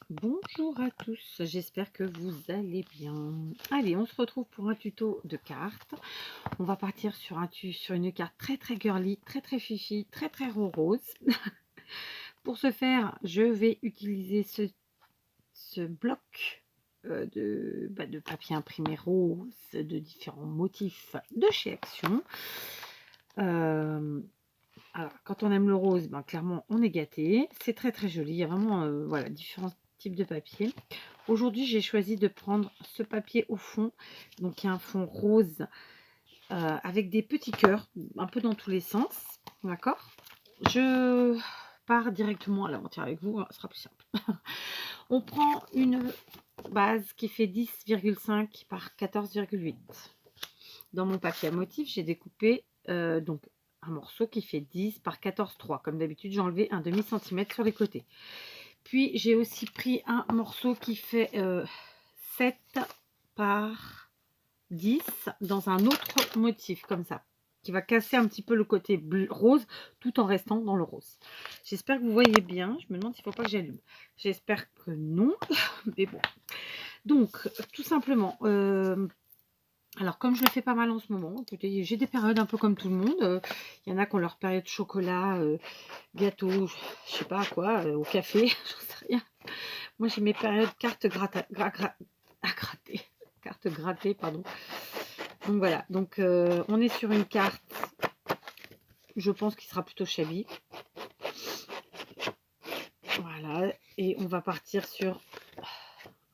Bonjour à tous, j'espère que vous allez bien. Allez, on se retrouve pour un tuto de cartes. On va partir sur sur une carte très très girly, très très fifi, très très rose. Pour ce faire, je vais utiliser ce bloc de papier imprimé rose de différents motifs de chez Action. Alors, quand on aime le rose, ben, clairement, on est gâté. C'est très très joli. Il y a vraiment voilà, différents types de papier. Aujourd'hui, j'ai choisi de prendre ce papier au fond. Donc, il y a un fond rose avec des petits cœurs, un peu dans tous les sens. D'accord. Je pars directement à l'aventure avec vous. Ce sera plus simple. On prend une base qui fait 10,5 par 14,8. Dans mon papier à motif, j'ai découpé donc un morceau qui fait 10 par 14,3. Comme d'habitude, j'ai enlevé un demi-centimètre sur les côtés. Puis, j'ai aussi pris un morceau qui fait 7 par 10 dans un autre motif, comme ça, qui va casser un petit peu le côté rose, tout en restant dans le rose. J'espère que vous voyez bien. Je me demande s'il ne faut pas que j'allume. J'espère que non, mais bon. Donc, tout simplement... alors, comme je le fais pas mal en ce moment, écoutez, j'ai des périodes un peu comme tout le monde. Il y en a qui ont leur période chocolat, gâteau, je sais pas quoi, au café, j'en sais rien. Moi, j'ai mes périodes cartes à gratter. Cartes grattées, pardon. Donc voilà, donc on est sur une carte, je pense, qui sera plutôt shabby. Voilà, et on va partir sur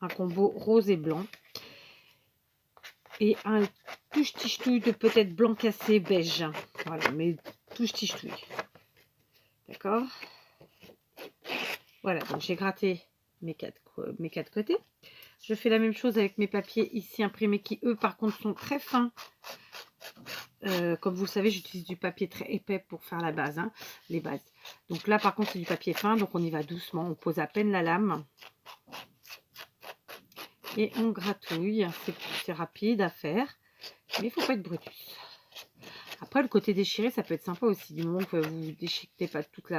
un combo rose et blanc. Et un touche-tichetouille de peut-être blanc cassé beige. Voilà, mais touche-tichetouille. D'accord. Voilà, donc j'ai gratté mes quatre côtés. Je fais la même chose avec mes papiers ici imprimés qui, eux, par contre, sont très fins. Comme vous le savez, j'utilise du papier très épais pour faire la base, hein, les bases. Donc là, par contre, c'est du papier fin, donc on y va doucement. On pose à peine la lame. Et on gratouille. C'est rapide à faire, mais il ne faut pas être brutus. Après, le côté déchiré, ça peut être sympa aussi, du moment que vous ne déchiquetez pas toute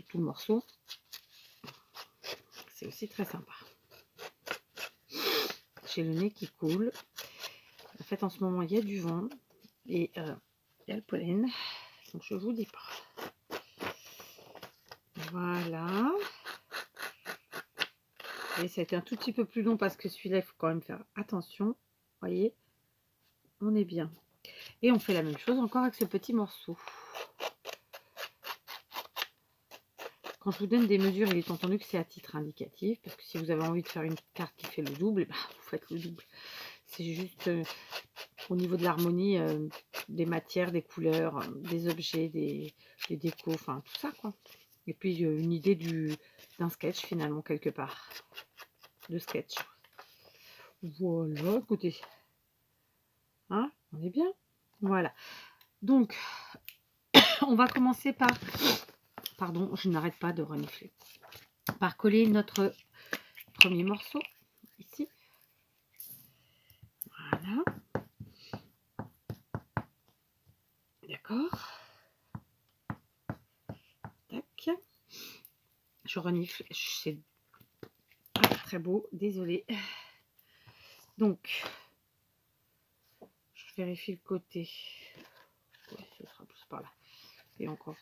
tout le morceau. C'est aussi très sympa. J'ai le nez qui coule. En fait, en ce moment, il y a du vent et il y a le pollen. Donc, je vous dis pas. Voilà. Et ça a été un tout petit peu plus long parce que celui-là, il faut quand même faire attention. Vous voyez, on est bien. Et on fait la même chose encore avec ce petit morceau. Quand je vous donne des mesures, il est entendu que c'est à titre indicatif. Parce que si vous avez envie de faire une carte qui fait le double, bah, vous faites le double. C'est juste au niveau de l'harmonie des matières, des couleurs, des objets, des décos, enfin tout ça quoi. Et puis une idée d'un sketch finalement quelque part. De sketch. Voilà, écoutez. Hein, on est bien. Voilà. Donc, on va commencer par... Pardon, je n'arrête pas de renifler. Par coller notre premier morceau, ici. Voilà. D'accord. Tac. Je renifle. C'est pas très beau, désolé. Donc, je vérifie le côté. Ouais, ce sera plus par là. Et encore.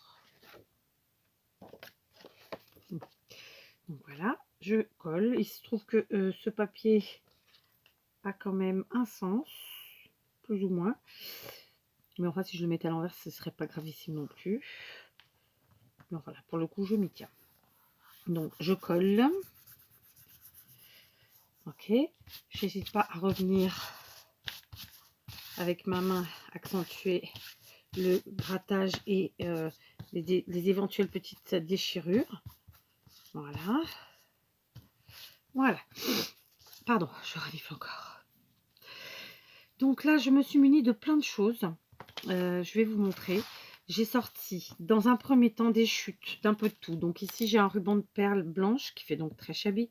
Donc voilà, je colle. Il se trouve que ce papier a quand même un sens, plus ou moins. Mais enfin, si je le mettais à l'envers, ce serait pas gravissime non plus. Mais voilà, pour le coup, je m'y tiens. Donc, je colle. Ok. J'hésite pas à revenir avec ma main, accentuer le grattage et les éventuelles petites déchirures. Voilà. Voilà. Pardon, je renifle encore. Donc là, je me suis munie de plein de choses. Je vais vous montrer. J'ai sorti dans un premier temps des chutes d'un peu de tout. Donc ici, j'ai un ruban de perles blanches qui fait donc très shabby,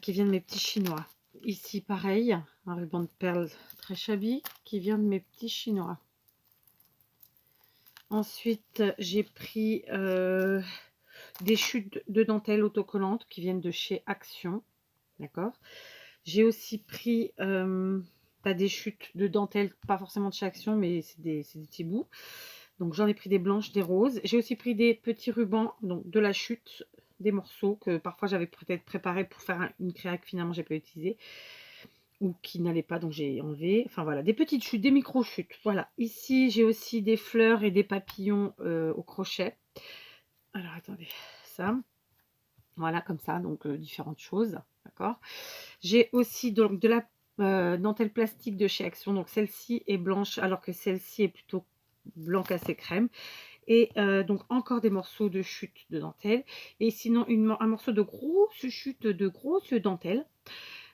qui vient de mes petits chinois. Ici, pareil, un ruban de perles très shabby qui vient de mes petits chinois. Ensuite, j'ai pris des chutes de dentelle autocollantes qui viennent de chez Action. D'accord. J'ai aussi pris des chutes de dentelle, pas forcément de chez Action, mais c'est des petits bouts. Donc j'en ai pris des blanches, des roses. J'ai aussi pris des petits rubans, donc de la chute, des morceaux que parfois j'avais peut-être préparé pour faire une créa que finalement j'ai pas utilisé ou qui n'allait pas, donc j'ai enlevé. Enfin voilà, des petites chutes, des micro-chutes. Voilà. Ici, j'ai aussi des fleurs et des papillons au crochet. Alors attendez, ça. Voilà, comme ça, donc différentes choses. D'accord. J'ai aussi donc de la dentelle plastique de chez Action. Donc celle-ci est blanche, alors que celle-ci est plutôt blanc cassé crème. Et donc encore des morceaux de chute de dentelle. Et sinon, un morceau de grosse chute de grosse dentelle.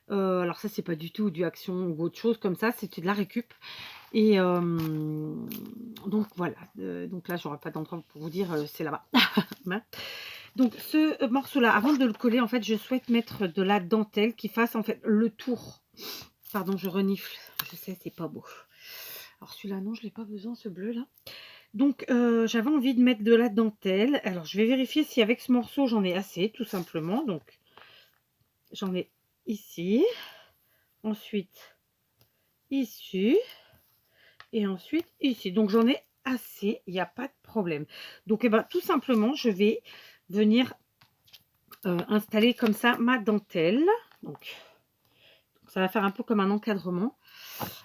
Alors ça, c'est pas du tout du Action ou autre chose comme ça, c'était de la récup. Et donc voilà, donc là, j'aurai pas d'endroit pour vous dire, c'est là-bas. Donc ce morceau-là, avant de le coller, en fait, je souhaite mettre de la dentelle qui fasse en fait le tour. Pardon, je renifle, je sais, c'est pas beau. Alors celui-là, non, je l'ai pas besoin, ce bleu-là. Donc j'avais envie de mettre de la dentelle. Alors je vais vérifier si avec ce morceau, j'en ai assez, tout simplement. Donc j'en ai ici, ensuite ici, et ensuite ici. Donc j'en ai assez, il n'y a pas de problème. Donc tout simplement, je vais venir installer comme ça ma dentelle. Donc ça va faire un peu comme un encadrement.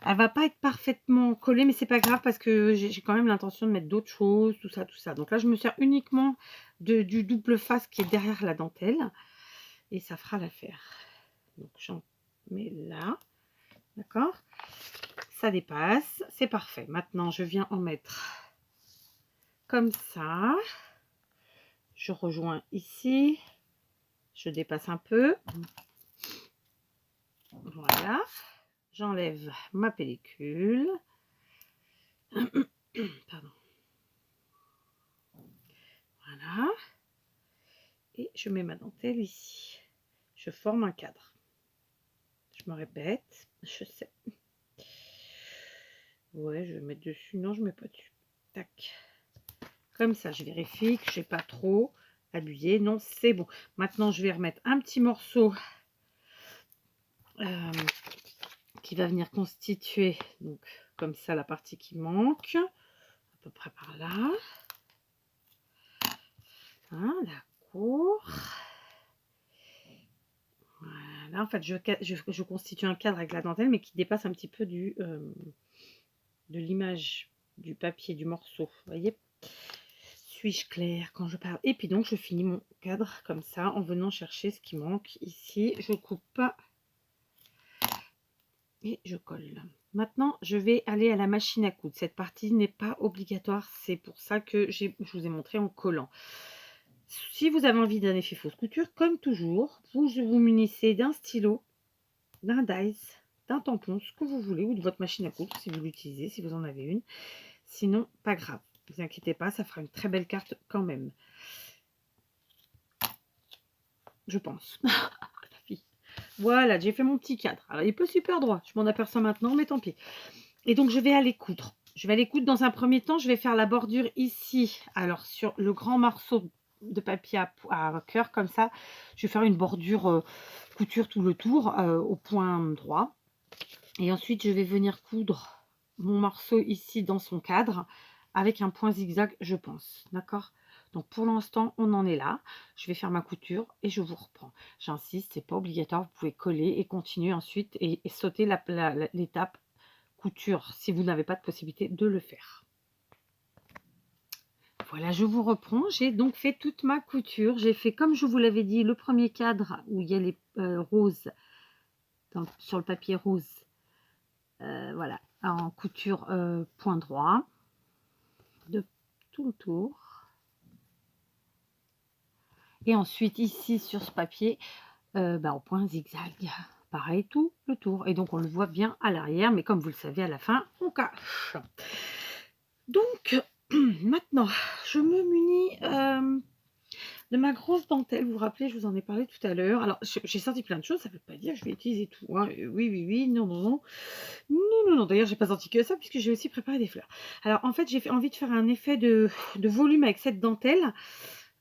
Elle va pas être parfaitement collée, mais c'est pas grave parce que j'ai quand même l'intention de mettre d'autres choses, tout ça, tout ça. Donc là, je me sers uniquement du double face qui est derrière la dentelle et ça fera l'affaire. Donc j'en mets là, d'accord. Ça dépasse, c'est parfait. Maintenant, je viens en mettre comme ça. Je rejoins ici. Je dépasse un peu. Voilà. J'enlève ma pellicule. Pardon. Voilà. Et je mets ma dentelle ici. Je forme un cadre. Je me répète, je sais. Ouais, je vais mettre dessus. Non, je ne mets pas dessus. Tac. Comme ça, je vérifie que je n'ai pas trop abusé. Non, c'est bon. Maintenant, je vais remettre un petit morceau qui va venir constituer, donc comme ça, la partie qui manque. À peu près par là. Hein, d'accord. Voilà, en fait, je constitue un cadre avec la dentelle, mais qui dépasse un petit peu de l'image du papier, du morceau. Vous voyez? Suis-je claire quand je parle? Et puis donc, je finis mon cadre comme ça, en venant chercher ce qui manque. Ici, je coupe et je colle. Maintenant, je vais aller à la machine à coudre. Cette partie n'est pas obligatoire. C'est pour ça que je vous ai montré en collant. Si vous avez envie d'un effet fausse couture, comme toujours, vous munissez d'un stylo, d'un dies, d'un tampon, ce que vous voulez, ou de votre machine à coudre, si vous l'utilisez, si vous en avez une. Sinon, pas grave. Ne vous inquiétez pas, ça fera une très belle carte quand même. Je pense. Voilà, j'ai fait mon petit cadre. Alors, il est pas super droit, je m'en aperçois maintenant, mais tant pis. Et donc, je vais aller coudre. Je vais aller coudre dans un premier temps. Je vais faire la bordure ici. Alors, sur le grand morceau de papier à cœur, comme ça, je vais faire une bordure couture tout le tour au point droit. Et ensuite, je vais venir coudre mon morceau ici dans son cadre avec un point zigzag, je pense. D'accord? Donc, pour l'instant, on en est là. Je vais faire ma couture et je vous reprends. J'insiste, c'est pas obligatoire. Vous pouvez coller et continuer ensuite et sauter l'étape couture si vous n'avez pas de possibilité de le faire. Voilà, je vous reprends. J'ai donc fait toute ma couture. J'ai fait, comme je vous l'avais dit, le premier cadre où il y a les roses sur le papier rose. Voilà, en couture point droit de tout le tour. Et ensuite ici sur ce papier, au point zigzag, pareil tout le tour. Et donc on le voit bien à l'arrière, mais comme vous le savez, à la fin, on cache. Donc maintenant, je me munis de ma grosse dentelle. Vous vous rappelez, je vous en ai parlé tout à l'heure. Alors j'ai sorti plein de choses, ça ne veut pas dire que je vais utiliser tout. Hein. Oui, oui, oui, non, non, non. Non, d'ailleurs, j'ai pas sorti que ça puisque j'ai aussi préparé des fleurs. Alors, en fait, j'ai envie de faire un effet de volume avec cette dentelle.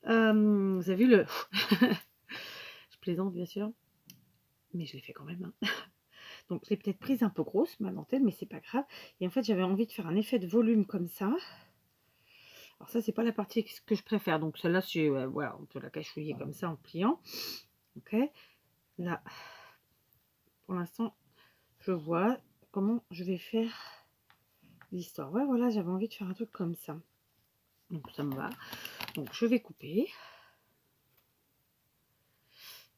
Vous avez vu le... Je plaisante bien sûr, mais je l'ai fait quand même. Hein. Donc je l'ai peut-être prise un peu grosse, ma dentelle, mais c'est pas grave. Et en fait, j'avais envie de faire un effet de volume comme ça. Alors ça, c'est pas la partie que je préfère. Donc celle-là, c'est voilà, on peut la cachouiller comme ça en pliant. Ok. Là, pour l'instant, je vois comment je vais faire l'histoire. Ouais, voilà, j'avais envie de faire un truc comme ça. Donc ça me va. Donc je vais couper.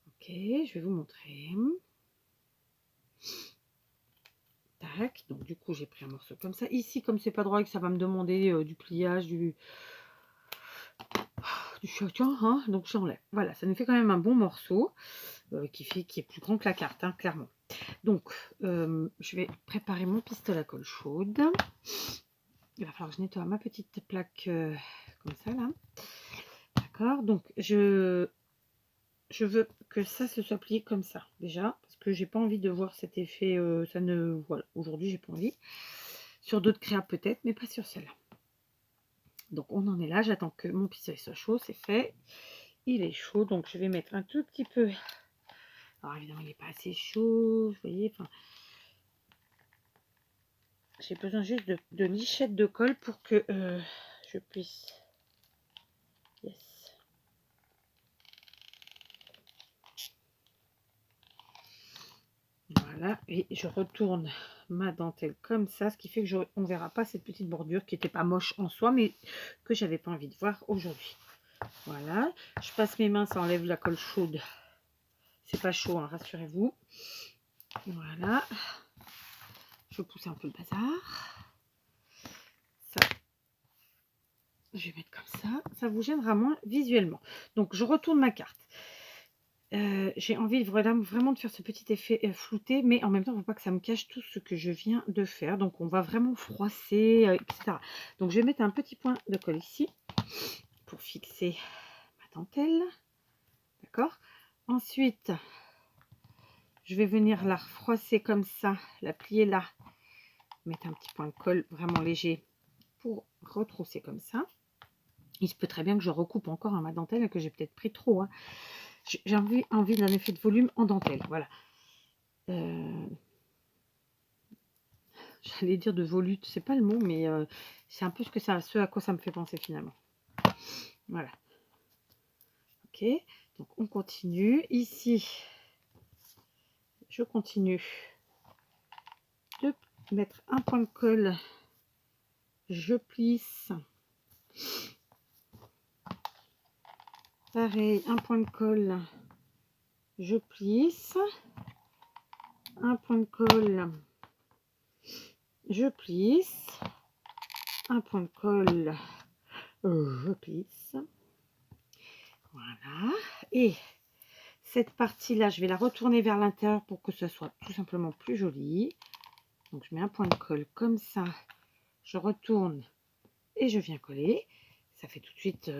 Ok, je vais vous montrer. Tac, donc du coup j'ai pris un morceau comme ça. Ici, comme c'est pas droit et que ça va me demander du pliage, du chacun, hein, donc j'enlève. Voilà, ça nous fait quand même un bon morceau qui est plus grand que la carte, hein, clairement. Donc, je vais préparer mon pistolet à colle chaude. Il va falloir que je nettoie ma petite plaque comme ça, là. D'accord, donc je veux que ça se soit plié comme ça, déjà, parce que j'ai pas envie de voir cet effet, ça ne... Voilà, aujourd'hui, j'ai pas envie. Sur d'autres créas peut-être, mais pas sur celle-là. Donc, on en est là, j'attends que mon pistolet soit chaud, c'est fait. Il est chaud, donc je vais mettre un tout petit peu... Alors, évidemment, il n'est pas assez chaud, vous voyez, enfin... J'ai besoin juste de lichettes de colle pour que je puisse... Yes. Voilà, et je retourne ma dentelle comme ça, ce qui fait que on verra pas cette petite bordure qui n'était pas moche en soi, mais que j'avais pas envie de voir aujourd'hui. Voilà, je passe mes mains, ça enlève la colle chaude. C'est pas chaud, hein, rassurez-vous. Voilà, je pousse un peu le bazar. Ça, je vais mettre comme ça vous gênera moins visuellement. Donc je retourne ma carte. J'ai envie vraiment de faire ce petit effet flouté, mais en même temps, il ne faut pas que ça me cache tout ce que je viens de faire. Donc, on va vraiment froisser, etc. Donc, je vais mettre un petit point de colle ici pour fixer ma dentelle. D'accord. Ensuite, je vais venir la froisser comme ça, la plier là, mettre un petit point de colle vraiment léger pour retrousser comme ça. Il se peut très bien que je recoupe encore ma dentelle et que j'ai peut-être pris trop. Hein. J'ai envie d'un effet de volume en dentelle. Voilà. J'allais dire de volute, c'est pas le mot, mais c'est un peu ce à quoi ça me fait penser finalement. Voilà. Ok, donc on continue. Ici, je continue de mettre un point de colle. Je plisse. Pareil, un point de colle. Je plisse. Un point de colle. Je plisse. Un point de colle. Je plisse. Voilà. Et cette partie-là, je vais la retourner vers l'intérieur pour que ce soit tout simplement plus joli. Donc, je mets un point de colle comme ça. Je retourne et je viens coller. Ça fait tout de suite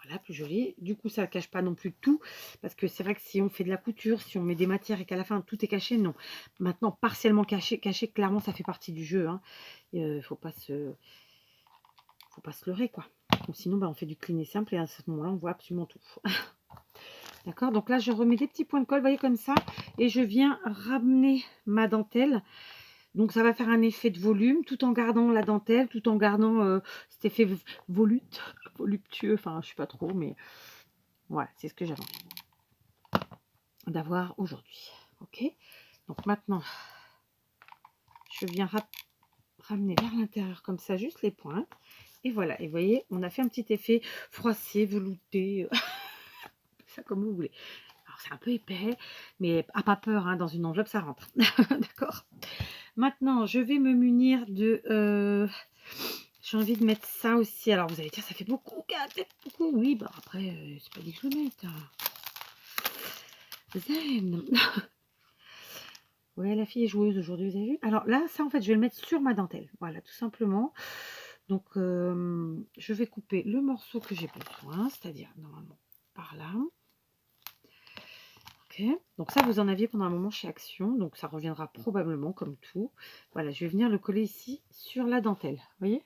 voilà, plus joli. Du coup, ça ne cache pas non plus tout. Parce que c'est vrai que si on fait de la couture, si on met des matières et qu'à la fin, tout est caché, non. Maintenant, partiellement caché, clairement, ça fait partie du jeu. Hein. Faut pas se leurrer, quoi. Donc, sinon, bah, on fait du clean et simple et à ce moment-là, on voit absolument tout. D'accord, donc là, je remets des petits points de colle, vous voyez, comme ça. Et je viens ramener ma dentelle. Donc, ça va faire un effet de volume, tout en gardant la dentelle, tout en gardant cet effet voluptueux. Enfin, je ne sais pas trop, mais voilà, c'est ce que j'avais envie d'avoir aujourd'hui. Ok, donc maintenant, je viens ramener vers l'intérieur comme ça, juste les pointes. Et voilà, et vous voyez, on a fait un petit effet froissé, velouté, ça comme vous voulez. Alors, c'est un peu épais, mais à pas peur, hein, dans une enveloppe, ça rentre. D'accord. Maintenant, je vais me munir de... j'ai envie de mettre ça aussi. Alors, vous allez dire, ça fait beaucoup, beaucoup. Oui, bah après, c'est pas dit que je le mette. Zen. Ouais, la fille est joueuse aujourd'hui, vous avez vu. Alors là, ça, en fait, je vais le mettre sur ma dentelle. Voilà, tout simplement. Donc, je vais couper le morceau que j'ai besoin, c'est-à-dire, normalement, par là. Ok, donc ça, vous en aviez pendant un moment chez Action. Donc, ça reviendra probablement comme tout. Voilà, je vais venir le coller ici sur la dentelle. Vous voyez?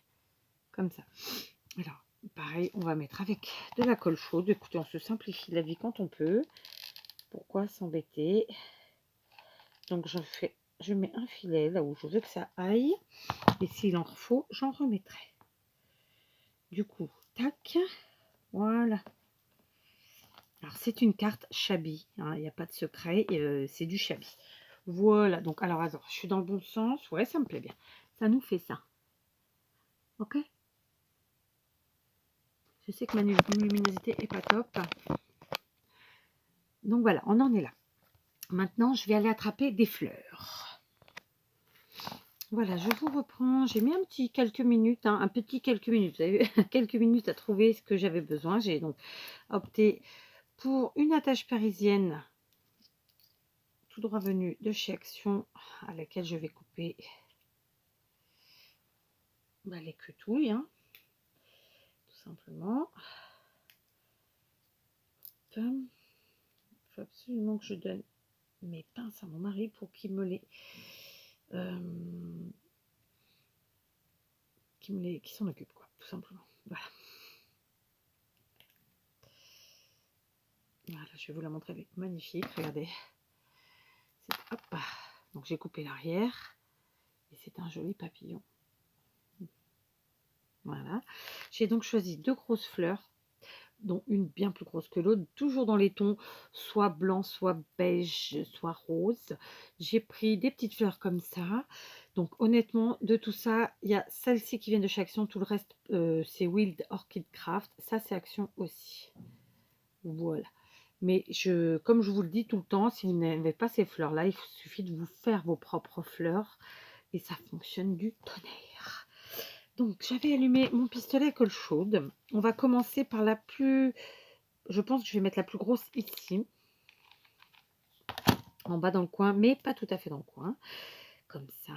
Comme ça. Alors, pareil, on va mettre avec de la colle chaude. Écoutez, on se simplifie la vie quand on peut. Pourquoi s'embêter? Donc je mets un filet là où je veux que ça aille. Et s'il en faut, j'en remettrai. Du coup, tac, voilà. Alors c'est une carte Chabi, hein, il n'y a pas de secret, c'est du Chabi. Voilà, donc alors attends, je suis dans le bon sens, ouais, ça me plaît bien. Ça nous fait ça. Ok? Je sais que ma luminosité est pas top. Donc voilà, on en est là. Maintenant, je vais aller attraper des fleurs. Voilà, je vous reprends. J'ai mis un petit quelques minutes, hein, quelques minutes. Vous avez vu, quelques minutes à trouver ce que j'avais besoin. J'ai donc opté pour une attache parisienne tout droit venue de chez Action, à laquelle je vais couper les quetouilles, hein, tout simplement. Il faut absolument que je donne mes pinces à mon mari pour qu'il me les qui s'en occupe, quoi, tout simplement. Voilà. Voilà, je vais vous la montrer avec magnifique. Regardez. Hop. Donc j'ai coupé l'arrière et c'est un joli papillon. Voilà. J'ai donc choisi 2 grosses fleurs, dont une bien plus grosse que l'autre, toujours dans les tons soit blanc, soit beige, soit rose. J'ai pris des petites fleurs comme ça. Donc honnêtement, de tout ça, il y a celles-ci qui viennent de chez Action, tout le reste c'est Wild Orchid Craft. Ça c'est Action aussi. Voilà. Mais comme je vous le dis tout le temps, si vous n'avez pas ces fleurs-là, il suffit de vous faire vos propres fleurs et ça fonctionne du tonnerre. Donc j'avais allumé mon pistolet à colle chaude. On va commencer par la plus... Je pense que je vais mettre la plus grosse ici. En bas dans le coin, mais pas tout à fait dans le coin. Comme ça.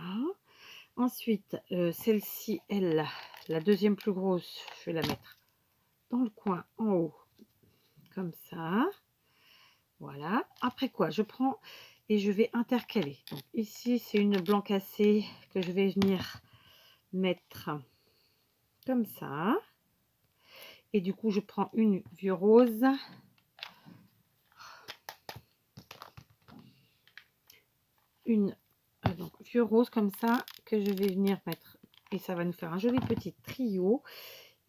Ensuite, celle-ci, elle, la deuxième plus grosse, je vais la mettre dans le coin en haut. Comme ça. Voilà. Après quoi, je prends et je vais intercaler. Donc ici, c'est une blanc cassé que je vais venir mettre comme ça. Et du coup, je prends une vieux rose. Une donc vieux rose comme ça que je vais venir mettre. Et ça va nous faire un joli petit trio.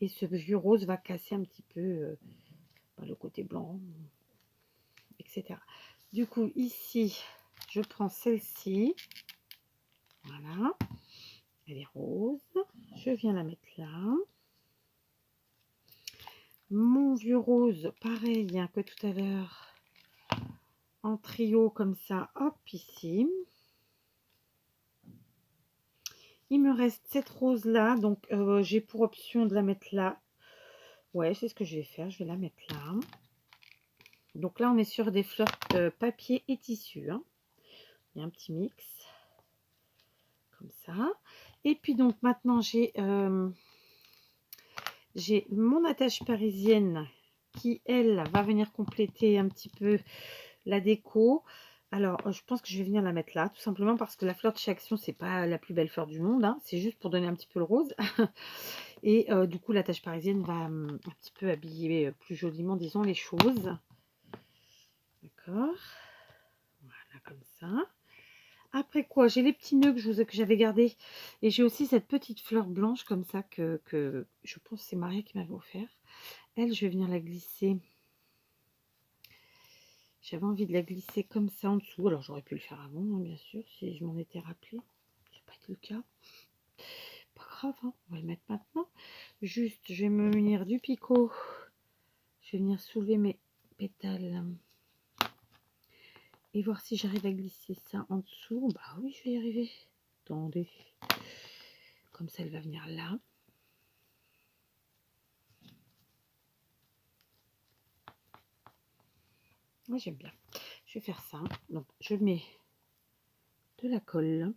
Et ce vieux rose va casser un petit peu le côté blanc, etc. Du coup, ici, je prends celle-ci. Voilà. Elle est rose. Je viens la mettre là. Mon vieux rose, pareil hein, que tout à l'heure, en trio comme ça, hop, ici. Il me reste cette rose là, donc j'ai pour option de la mettre là. Ouais, c'est ce que je vais faire, je vais la mettre là. Donc là, on est sur des fleurs papier et tissu. Hein. Il y a un petit mix, comme ça. Et puis donc maintenant, j'ai mon attache parisienne qui, elle, va venir compléter un petit peu la déco. Alors, je pense que je vais venir la mettre là, tout simplement parce que la fleur de chez Action, c'est pas la plus belle fleur du monde. Hein. C'est juste pour donner un petit peu le rose. Et du coup, la tache parisienne va un petit peu habiller plus joliment, disons, les choses. D'accord. Voilà, comme ça. Après quoi, j'ai les petits nœuds que j'avais gardés. Et j'ai aussi cette petite fleur blanche comme ça que je pense que c'est Maria qui m'avait offert. Elle, je vais venir la glisser. J'avais envie de la glisser comme ça en dessous. Alors, j'aurais pu le faire avant, hein, bien sûr, si je m'en étais rappelé. Ça n'a pas été le cas. Pas grave, hein, on va le mettre maintenant. Juste, je vais me munir du picot. Je vais venir soulever mes pétales. Et voir si j'arrive à glisser ça en dessous. Bah oui, je vais y arriver. Attendez. Comme ça, elle va venir là. Moi, j'aime bien. Je vais faire ça. Donc, je mets de la colle.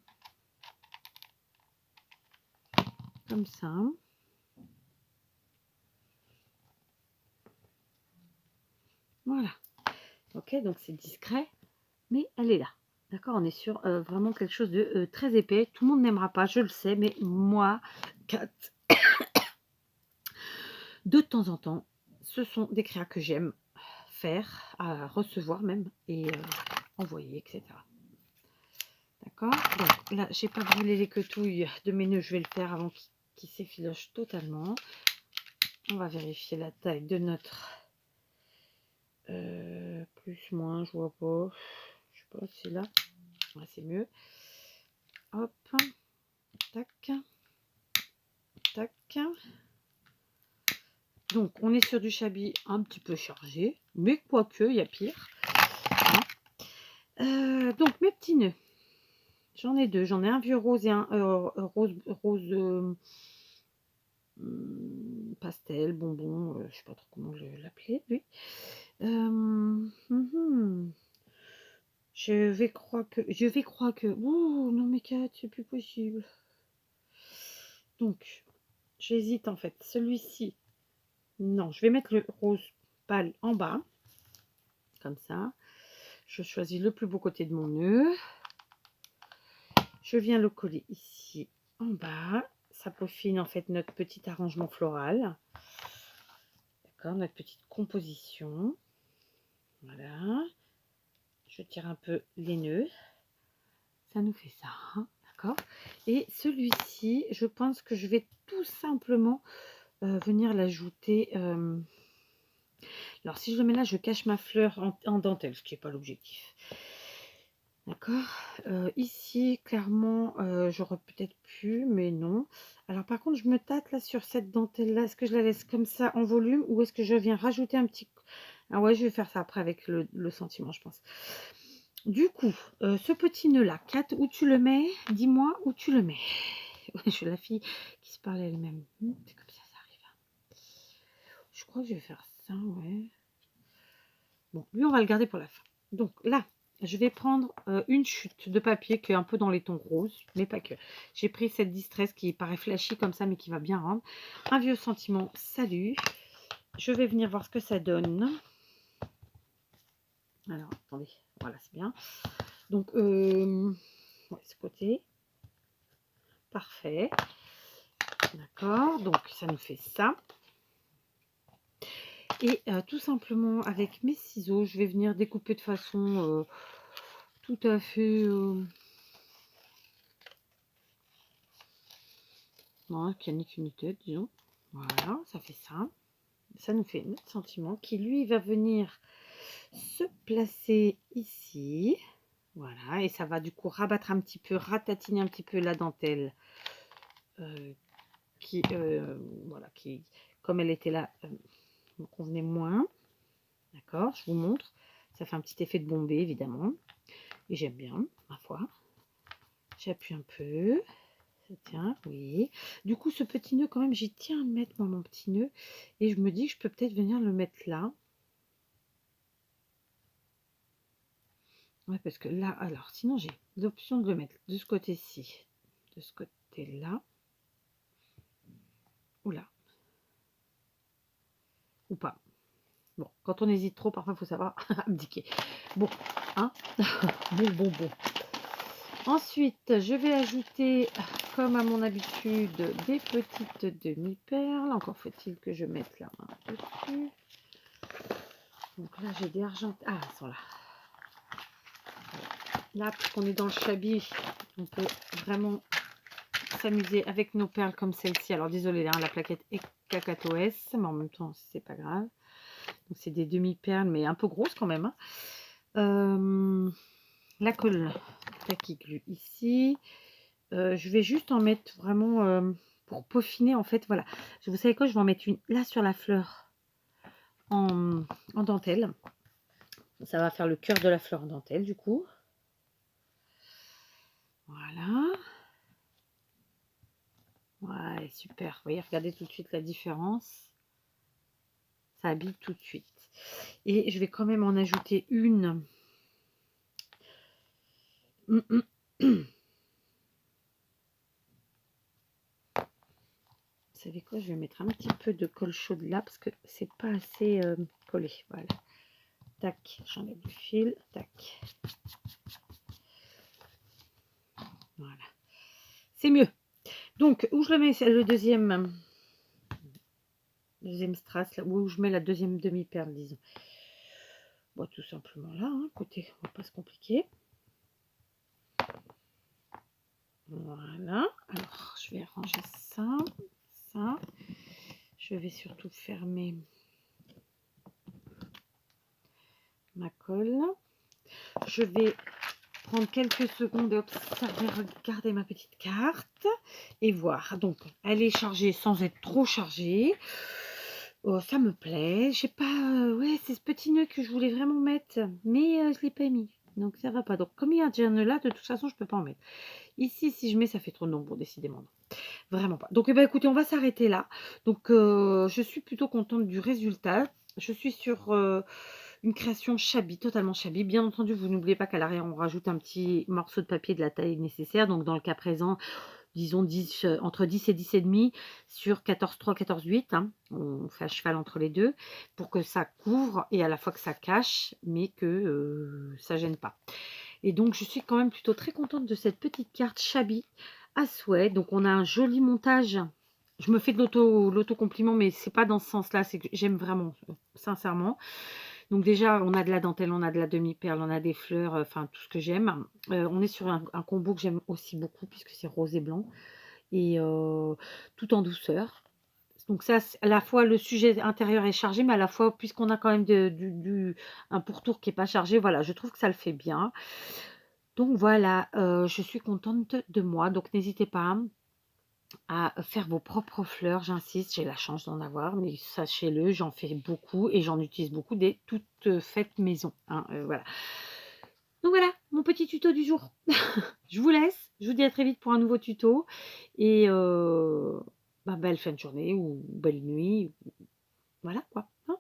Comme ça. Voilà. Ok, donc c'est discret. Mais elle est là. D'accord, on est sur vraiment quelque chose de très épais. Tout le monde n'aimera pas, je le sais. Mais moi, Kat, de temps en temps. Ce sont des créas que j'aime faire, à recevoir même, et envoyer, etc. D'accord. Donc là, j'ai pas brûlé les quetouilles de mes nœuds. Je vais le faire avant qu'ils s'effilochent totalement. On va vérifier la taille de notre plus, moins, je vois pas. Je sais pas, c'est là. Ouais, c'est mieux. Hop. Tac. Tac. Donc, on est sur du chablis un petit peu chargé, mais quoique, il y a pire. Donc, mes petits nœuds. J'en ai deux. J'en ai un vieux rose et un rose pastel, bonbon. Je sais pas trop comment l'appeler, lui. Je vais croire que. Ouh, non, mais Kat, c'est plus possible. Donc, j'hésite en fait. Celui-ci. Non, je vais mettre le rose pâle en bas. Comme ça. Je choisis le plus beau côté de mon nœud. Je viens le coller ici en bas. Ça peaufine en fait notre petit arrangement floral. D'accord, notre petite composition. Voilà. Je tire un peu les nœuds. Ça nous fait ça. Hein, d'accord. Et celui-ci, je pense que je vais tout simplement venir l'ajouter. Alors, si je le mets là, je cache ma fleur en dentelle, ce qui n'est pas l'objectif. D'accord. Ici, clairement, j'aurais peut-être pu, mais non. Alors, par contre, je me tâte là sur cette dentelle-là. Est-ce que je la laisse comme ça en volume ou est-ce que je viens rajouter un petit... Ah ouais, je vais faire ça après avec le sentiment, je pense. Du coup, ce petit nœud-là, Kat, où tu le mets? Dis-moi où tu le mets. Je suis la fille qui se parle elle-même. C'est comme ça arrive. Je crois que je vais faire ça, ouais. Bon, lui, on va le garder pour la fin. Donc là, je vais prendre une chute de papier qui est un peu dans les tons roses, mais pas que. J'ai pris cette distress qui paraît flashy comme ça, mais qui va bien rendre. Un vieux sentiment, salut. Je vais venir voir ce que ça donne. Alors, attendez, voilà, c'est bien. Donc, ouais, ce côté. Parfait. D'accord, donc ça nous fait ça. Et tout simplement, avec mes ciseaux, je vais venir découper de façon tout à fait... non, qui a ni queue ni tête, disons. Voilà, ça fait ça. Ça nous fait notre sentiment qui, lui, va venir se placer ici. Voilà, et ça va du coup rabattre un petit peu, ratatiner un petit peu la dentelle voilà, qui, comme elle était là, me convenait moins. D'accord, je vous montre. Ça fait un petit effet de bombée, évidemment. Et j'aime bien, ma foi. J'appuie un peu. Ça tient, oui. Du coup, ce petit nœud, quand même, j'y tiens à mettre, moi, mon petit nœud. Et je me dis que je peux peut-être venir le mettre là. Ouais, parce que là, alors, sinon, j'ai l'option de le mettre de ce côté-ci. De ce côté-là. Ou là. Ou pas. Bon, quand on hésite trop, parfois, il faut savoir abdiquer. Bon, hein. Bon. Ensuite, je vais ajouter, comme à mon habitude, des petites demi-perles. Encore faut-il que je mette la main dessus. Donc là, j'ai des argentines. Ah, elles sont là. Là, puisqu'on est dans le chablis, on peut vraiment s'amuser avec nos perles comme celle-ci. Alors, désolé, hein, la plaquette est cacatoès, mais en même temps, c'est pas grave. Donc, c'est des demi-perles, mais un peu grosses quand même. Hein. La colle Tacky Glue ici. Je vais juste en mettre vraiment pour peaufiner en fait. Voilà. Vous savez quoi? Je vais en mettre une là sur la fleur en dentelle. Ça va faire le cœur de la fleur en dentelle du coup. Voilà. Ouais, super. Vous voyez, regardez tout de suite la différence. Ça habille tout de suite. Et je vais quand même en ajouter une. Vous savez quoi? Je vais mettre un petit peu de colle chaude là parce que c'est pas assez collé. Voilà. Tac, j'enlève le fil. Tac. Voilà. C'est mieux. Donc, où je le mets, c'est le deuxième. deuxième strass, là où je mets la deuxième demi-perle, disons. Bon, tout simplement là, hein. Écoutez, on va pas se compliquer. Voilà, alors je vais ranger ça, ça. Je vais surtout fermer ma colle. Je vais prendre quelques secondes et observer, regarder ma petite carte et voir. Donc, elle est chargée sans être trop chargée. Oh, ça me plaît. J'ai pas... ouais, c'est ce petit nœud que je voulais vraiment mettre, mais je ne l'ai pas mis. Donc, ça va pas. Donc, comme il y a déjà un nœud là, de toute façon, je peux pas en mettre. Ici, si je mets, ça fait trop de nombre, décidément. Vraiment pas. Donc, eh ben, écoutez, on va s'arrêter là. Donc, je suis plutôt contente du résultat. Je suis sur une création shabby, totalement shabby. Bien entendu, vous n'oubliez pas qu'à l'arrière, on rajoute un petit morceau de papier de la taille nécessaire. Donc, dans le cas présent, disons 10, entre 10 et 10,5 sur 14,3, 14,8. Hein. On fait à cheval entre les deux pour que ça couvre et à la fois que ça cache, mais que ça gêne pas. Et donc, je suis quand même plutôt très contente de cette petite carte shabby à souhait. Donc, on a un joli montage. Je me fais de l'auto-compliment, mais c'est pas dans ce sens-là. C'est que j'aime vraiment, sincèrement. Donc, déjà, on a de la dentelle, on a de la demi-perle, on a des fleurs, enfin, tout ce que j'aime. On est sur un combo que j'aime aussi beaucoup, puisque c'est rose et blanc. Et tout en douceur. Donc ça, à la fois le sujet intérieur est chargé, mais à la fois, puisqu'on a quand même un pourtour qui n'est pas chargé, voilà, je trouve que ça le fait bien. Donc voilà, je suis contente de moi. Donc n'hésitez pas à faire vos propres fleurs, j'insiste, j'ai la chance d'en avoir, mais sachez-le, j'en fais beaucoup et j'en utilise beaucoup des toutes faites maison. Hein, voilà. Donc voilà, mon petit tuto du jour. Je vous laisse, je vous dis à très vite pour un nouveau tuto. Et belle fin de journée ou belle nuit. Voilà quoi. Hein.